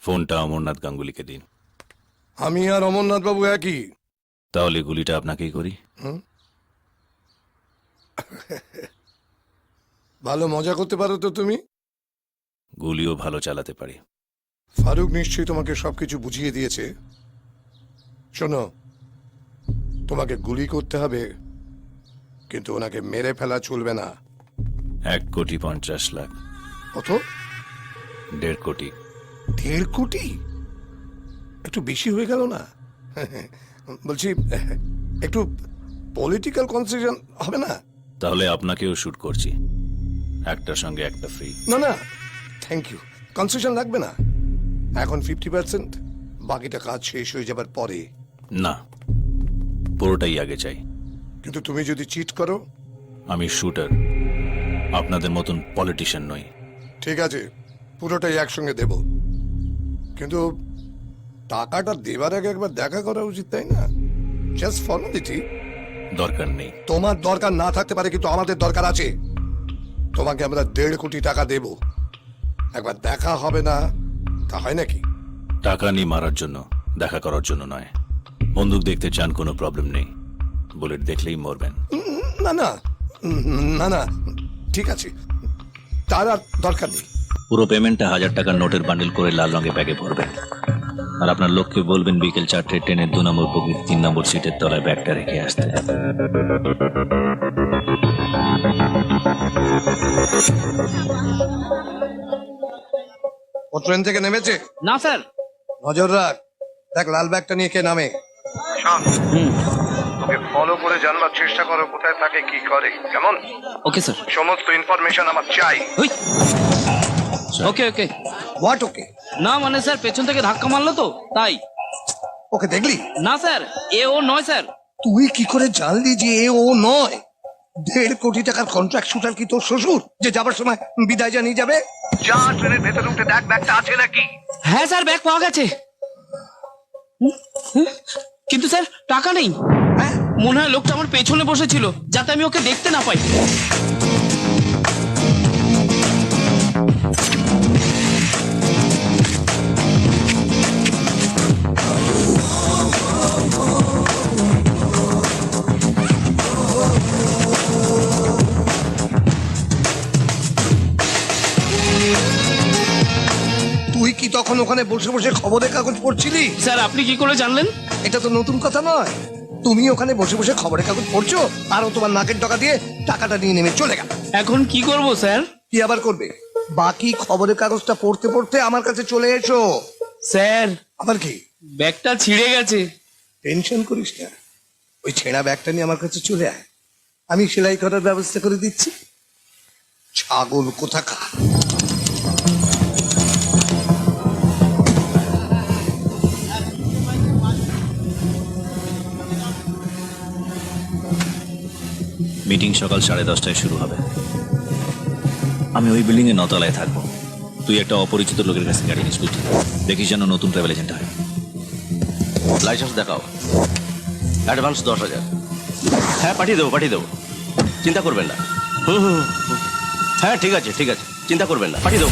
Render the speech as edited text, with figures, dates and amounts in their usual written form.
ফোনটা অমরনাথ গাঙ্গুলিকে দিন। আমি আর অমরনাথ বাবু একই। তাহলে গুলিটা আপনাকেই করি। ভালো মজা করতে পারো তো তুমি। গুলিও ভালো চালাতে পারি। ফারুক নিশ্চয়ই তোমাকে সবকিছু বুঝিয়ে দিয়েছে। শোনো, তোমাকে গুলি করতে হবে, কিন্তু ওনাকে মেরে ফেলা চলবে না। 1,50,00,000। কত? 1.5 কোটি। 1.5 কোটি? একটু বেশি হয়ে গেল না? বলছি, একটু পলিটিক্যাল কনসেশন হবে না? তাহলে আপনাকেও শুট করছি, একটার সঙ্গে একটা ফ্রি। না না, থ্যাংক ইউ। কনসেশন লাগবে না। এখন 50%, বাকিটা কাজ শেষ হয়ে যাবার পরে। না, পুরোটাই আগে চাই। কিন্তু তুমি যদি চিট করো? আমি শুটার, আপনাদের মতন পলিটিশিয়ান নই। ঠিক আছে, পুরোটাই একসঙ্গে দেব, কিন্তু টাকাটা দেবার আগে একবার দেখা করা উচিত, তাই না? Just formality. দরকার নেই। তোমার দরকার না থাকতে পারে, কিন্তু আমাদের দরকার আছে। তোমাকে আমরা 1.5 কোটি টাকা দেব, একবার দেখা হবে না? তা হয় নাকি? টাকা নিয়ে মারার জন্য, দেখা করার জন্য নয়। বন্দুক দেখতে চান, কোনো প্রবলেম নেই। বুলেট দেখলেই মরবেন। না না না না, ঠিক আছে, তার আর দরকার নেই। পুরো পেমেন্টটা 1000 টাকার নোটের বান্ডিল করে লাল রঙের ব্যাগে ভরবেন, আর আপনার লোককে বলবেন বিকেল 4টে ট্রেনের 2 নম্বর বগির 3 নম্বর সিটের তলায় ব্যাগটা রেখে আসতে। ও ট্রেন থেকে নেমেছে? না স্যার। নজর রাখ, দেখ লাল ব্যাগটা নিয়ে কে নামে। তোকে ফলো করে জানবার চেষ্টা করো কোথায় থাকে, কি করে, কেমন? Okay sir. সমস্ত ইনফরমেশন আমার চাই। Okay okay. What okay? না মানে স্যার, পেছন থেকে ধাক্কা মারলো তো তাই। ওকে দেখলি? না স্যার, এ ও নয় স্যার। তুই কি করে জানলি যে এ ও নয়? 1.5 কোটি টাকার কন্ট্রাক্ট শুটার কি তোর শ্বশুর, যে যাবার সময় বিদায় জানিয়ে যাবে? যা ট্রেনের ভেতরে উঠে দেখ ব্যাগটা আছে নাকি। হ্যাঁ স্যার, ব্যাগ পাওয়া গেছে, কিন্তু স্যার টাকা নেই। হ্যাঁ? মনে হয় লোকটা আমার পেছনে বসেছিল, যাতে আমি ওকে দেখতে না পাই। তুই কি তখন ওখানে বসে বসে খবরের কাগজ পড়ছিলি? স্যার আপনি কি করে জানলেন? এটা তো নতুন কথা নয়। তুমি ওখানে বসে বসে খবরের কাগজ পড়ছো, আর ও তোমার নাকের টাকা দিয়ে টাকাটা নিয়ে নেমে চলে গেল। এখন কি করব স্যার? কি আবার করবে? বাকি খবরের কাগজটা পড়তে পড়তে আমার কাছে চলে এসো। স্যার আবার কি? ব্যাগটা ছিঁড়ে গেছে। টেনশন করিস না, ওই ছেঁড়া ব্যাগটা নিয়ে আমার কাছে চলে আয়, আমি সেলাই করার ব্যবস্থা করে দিচ্ছি। ছাগল কোথাকার। মিটিং সকাল 10:30টায় শুরু হবে। আমি ওই বিল্ডিং এ 9 তলায় থাকবো। তুই একটা অপরিচিত লোকের কাছে গাড়ি নিস, বুঝলি? দেখিস যেন নতুন ট্রাভেল এজেন্ট হয়। লাইসেন্স দেখাও। অ্যাডভান্স 10,000। হ্যাঁ পাঠিয়ে দেবো, চিন্তা করবেন না। হ্যাঁ ঠিক আছে, চিন্তা করবেন না, পাঠিয়ে দেবো।